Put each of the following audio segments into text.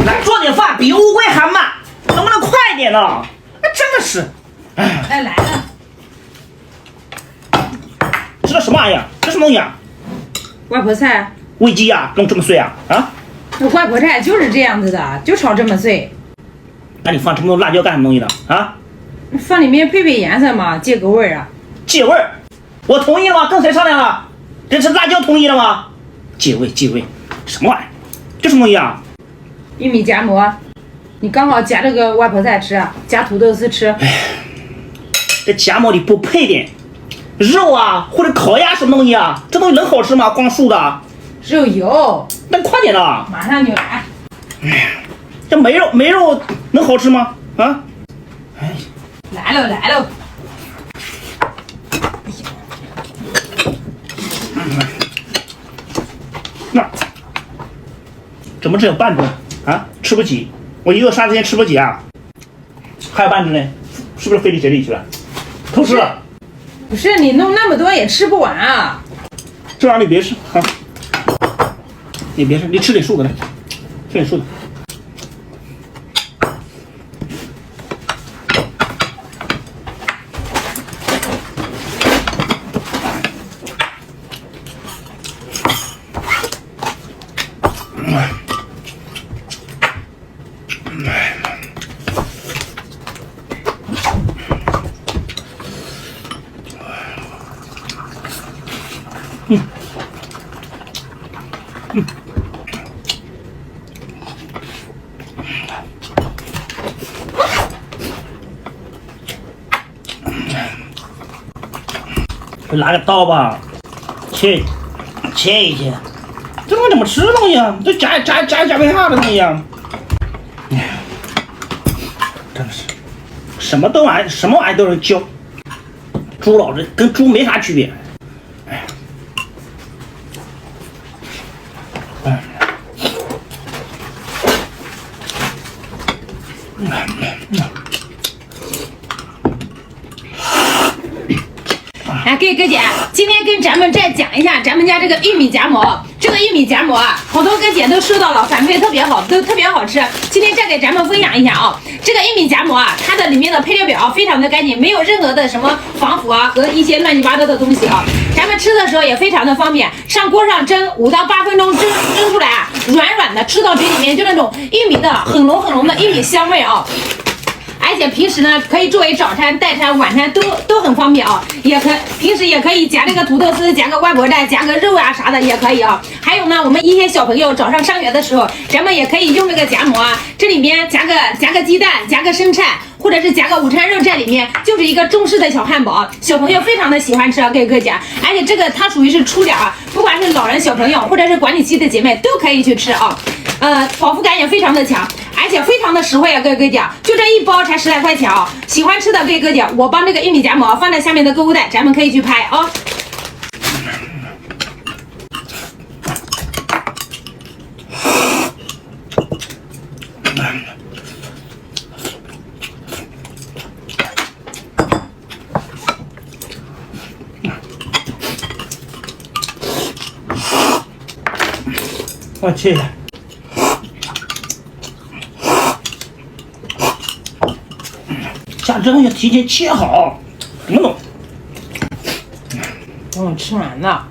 来做点饭比乌龟还慢，能不能快点呢？真的是，哎，来了。这什么玩意儿？这什么东西啊？外婆菜。喂鸡啊？弄这么碎啊？啊？那外婆菜就是这样子的，就炒这么碎。那你放这么多辣椒干什么东西呢？啊？放里面配颜色嘛，借个味儿啊。借味儿？我同意了吗？跟谁商量了？这是辣椒同意了吗？借味，什么玩意儿？这什么东西啊？玉米夹馍，你刚好夹这个外婆菜吃，夹土豆丝吃。哎，这夹馍里不配点肉啊，或者烤鸭什么东西啊？这东西能好吃吗？光素的。肉有。那快点的。马上就来。这没肉能好吃吗？啊？哎，来喽。那怎么只有半只啊？吃不起，我一个3天吃不起啊！还有半只呢，是不是飞你嘴里去了？偷吃了？不是你弄那么多也吃不完啊！这玩意儿你别吃啊！你别吃，你吃点素的来，吃点素的。拿个刀吧，切一切。这东西怎么吃东西啊？这夹不下的东西啊！真的是，什么玩意都是教。猪老子跟猪没啥区别。来，各位哥姐，今天跟咱们再讲一下咱们家这个玉米夹馍。这个玉米夹馍啊，好多哥姐都收到了，反馈特别好，都特别好吃。今天再给咱们分享一下啊，这个玉米夹馍啊，它的里面的配料表非常的干净，没有任何的什么防腐啊和一些乱七八糟的东西啊。咱们吃的时候也非常的方便，上锅上蒸5到8分钟，蒸出来啊，软软的，吃到嘴里面就那种玉米的很浓的玉米香味啊。而且平时呢，可以作为早餐、代餐、晚餐都很方便啊，平时也可以夹这个土豆丝，夹个外婆菜，夹个肉啊啥的也可以啊。还有呢，我们一些小朋友早上上学的时候，咱们也可以用这个夹馍啊，这里面夹个鸡蛋，夹个生菜，或者是夹个午餐肉在里面，就是一个中式的小汉堡，小朋友非常的喜欢吃啊，各位哥姐。而且这个它属于是粗粮啊，不管是老人、小朋友，或者是管理期的姐妹都可以去吃啊。饱腹感也非常的强，而且非常的实惠啊，各位哥姐，就这一包才10来块钱啊！喜欢吃的各位哥姐，我帮这个玉米夹馍放在下面的购物袋，咱们可以去拍啊。我去。像这东西提前切好，怎么弄？吃完了。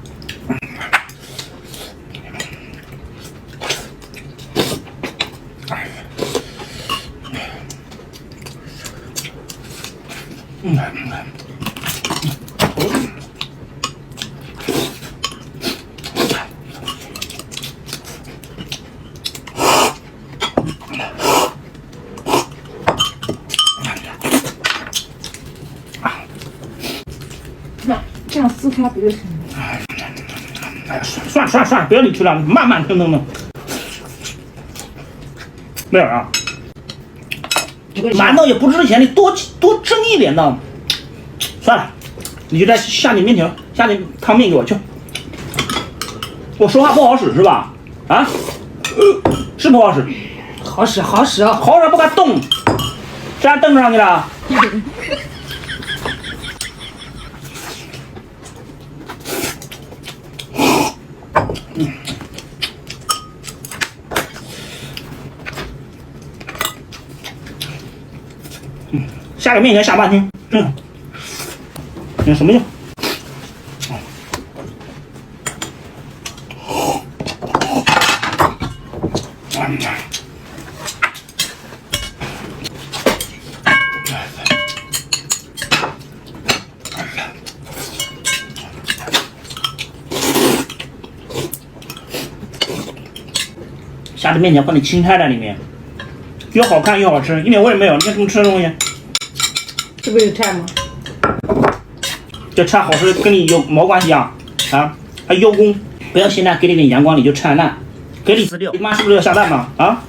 这样撕开不就是？哎呀，算了，不要你去了，慢腾腾的。没有啊，馒头也不值钱，你多蒸一点的。算了，你就在下点面条，下点汤面给我去。我说话不好使是吧？啊？是不好使？好使，好使，不敢动，这样蹬上去了。下个面前下半天，什么用？下的面条放点青菜在里面，又好看又好吃，一点味没有。你看这么吃的东西，这不是菜吗？这菜好吃跟你有毛关系啊？啊，还邀功！不要现在给你点阳光你就灿烂，给你饲料，你妈是不是要下蛋嘛？啊？